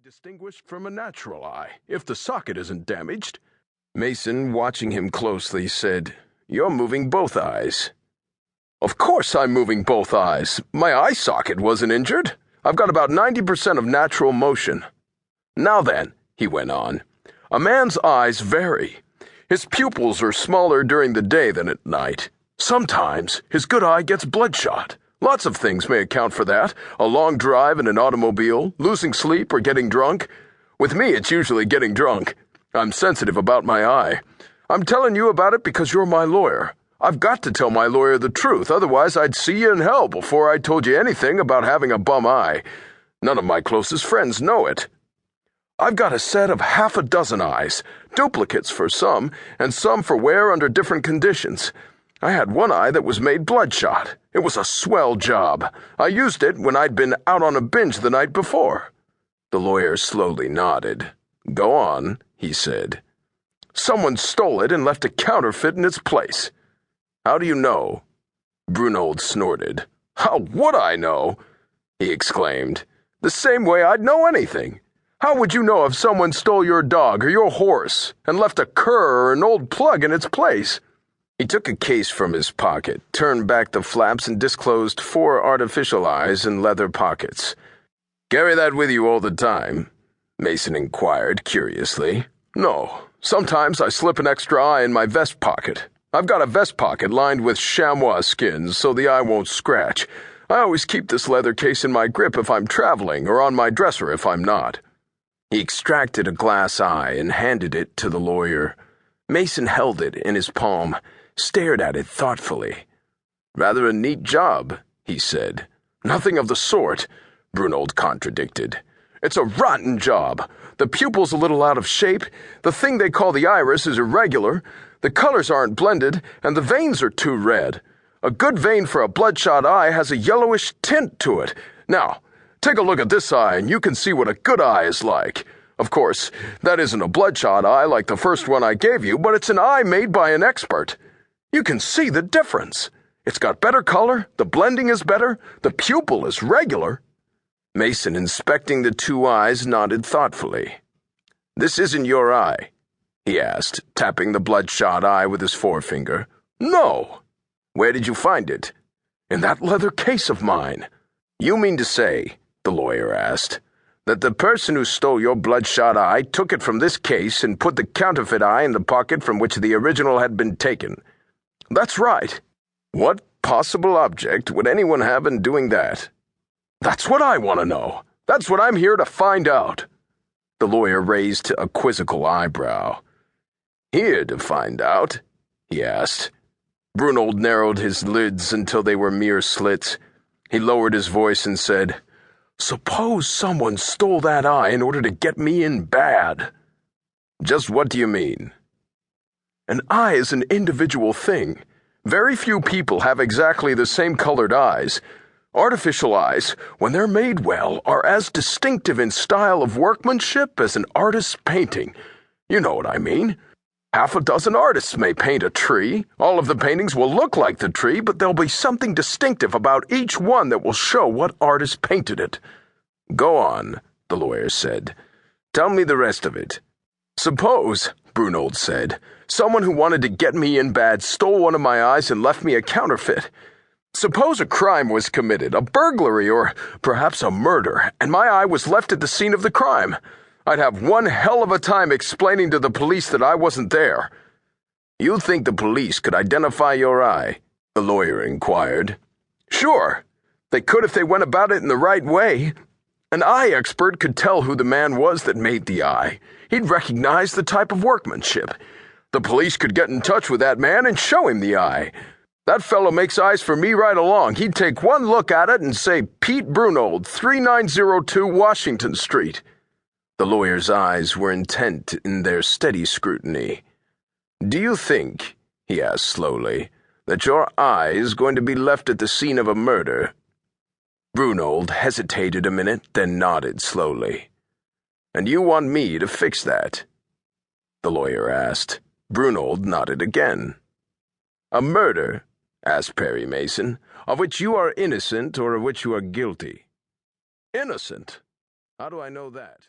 distinguished from a natural eye, if the socket isn't damaged. Mason, watching him closely, said, "You're moving both eyes." "Of course I'm moving both eyes. My eye socket wasn't injured. I've got about 90% of natural motion." "Now then," he went on, "a man's eyes vary. His pupils are smaller during the day than at night. Sometimes his good eye gets bloodshot. Lots of things may account for that. A long drive in an automobile, losing sleep, or getting drunk. With me, it's usually getting drunk. I'm sensitive about my eye. I'm telling you about it because you're my lawyer. I've got to tell my lawyer the truth, otherwise I'd see you in hell before I told you anything about having a bum eye. None of my closest friends know it. I've got a set of half a dozen eyes, duplicates for some, and some for wear under different conditions. I had one eye that was made bloodshot. It was a swell job. I used it when I'd been out on a binge the night before." The lawyer slowly nodded. "Go on," he said. "Someone stole it and left a counterfeit in its place." "How do you know?" Brunold snorted. "How would I know?" he exclaimed. "The same way I'd know anything. How would you know if someone stole your dog or your horse and left a cur or an old plug in its place?" He took a case from his pocket, turned back the flaps, and disclosed 4 artificial eyes in leather pockets. "Carry that with you all the time?" Mason inquired curiously. "No. Sometimes I slip an extra eye in my vest pocket. I've got a vest pocket lined with chamois skins so the eye won't scratch. I always keep this leather case in my grip if I'm traveling, or on my dresser if I'm not." He extracted a glass eye and handed it to the lawyer. Mason held it in his palm, stared at it thoughtfully. "Rather a neat job," he said. "Nothing of the sort," Brunold contradicted. "It's a rotten job. The pupil's a little out of shape, the thing they call the iris is irregular, the colors aren't blended, and the veins are too red. A good vein for a bloodshot eye has a yellowish tint to it. Now, take a look at this eye and you can see what a good eye is like. Of course, that isn't a bloodshot eye like the first one I gave you, but it's an eye made by an expert. You can see the difference. It's got better color, the blending is better, the pupil is regular." Mason, inspecting the 2 eyes, nodded thoughtfully. "This isn't your eye?" he asked, tapping the bloodshot eye with his forefinger. "No." "Where did you find it?" "In that leather case of mine." "You mean to say," the lawyer asked, "that the person who stole your bloodshot eye took it from this case and put the counterfeit eye in the pocket from which the original had been taken?" "That's right." "What possible object would anyone have in doing that?" "That's what I want to know. That's what I'm here to find out." The lawyer raised a quizzical eyebrow. "Here to find out?" he asked. Brunold narrowed his lids until they were mere slits. He lowered his voice and said, "Suppose someone stole that eye in order to get me in bad." "Just what do you mean?" "An eye is an individual thing. Very few people have exactly the same colored eyes. Artificial eyes, when they're made well, are as distinctive in style of workmanship as an artist's painting. You know what I mean. Half a dozen artists may paint a tree. All of the paintings will look like the tree, but there'll be something distinctive about each one that will show what artist painted it." "Go on," the lawyer said. "Tell me the rest of it." "Suppose," Brunold said, "someone who wanted to get me in bad stole one of my eyes and left me a counterfeit. Suppose a crime was committed, a burglary or perhaps a murder, and my eye was left at the scene of the crime. I'd have one hell of a time explaining to the police that I wasn't there." "You think the police could identify your eye?" the lawyer inquired. "Sure. They could if they went about it in the right way. An eye expert could tell who the man was that made the eye. He'd recognize the type of workmanship. The police could get in touch with that man and show him the eye. That fellow makes eyes for me right along. He'd take one look at it and say, 'Pete Brunold, 3902 Washington Street.'" The lawyer's eyes were intent in their steady scrutiny. "Do you think," he asked slowly, "that your eye is going to be left at the scene of a murder?" Brunold hesitated a minute, then nodded slowly. "And you want me to fix that?" the lawyer asked. Brunold nodded again. "A murder," asked Perry Mason, "of which you are innocent or of which you are guilty?" "Innocent? How do I know that?"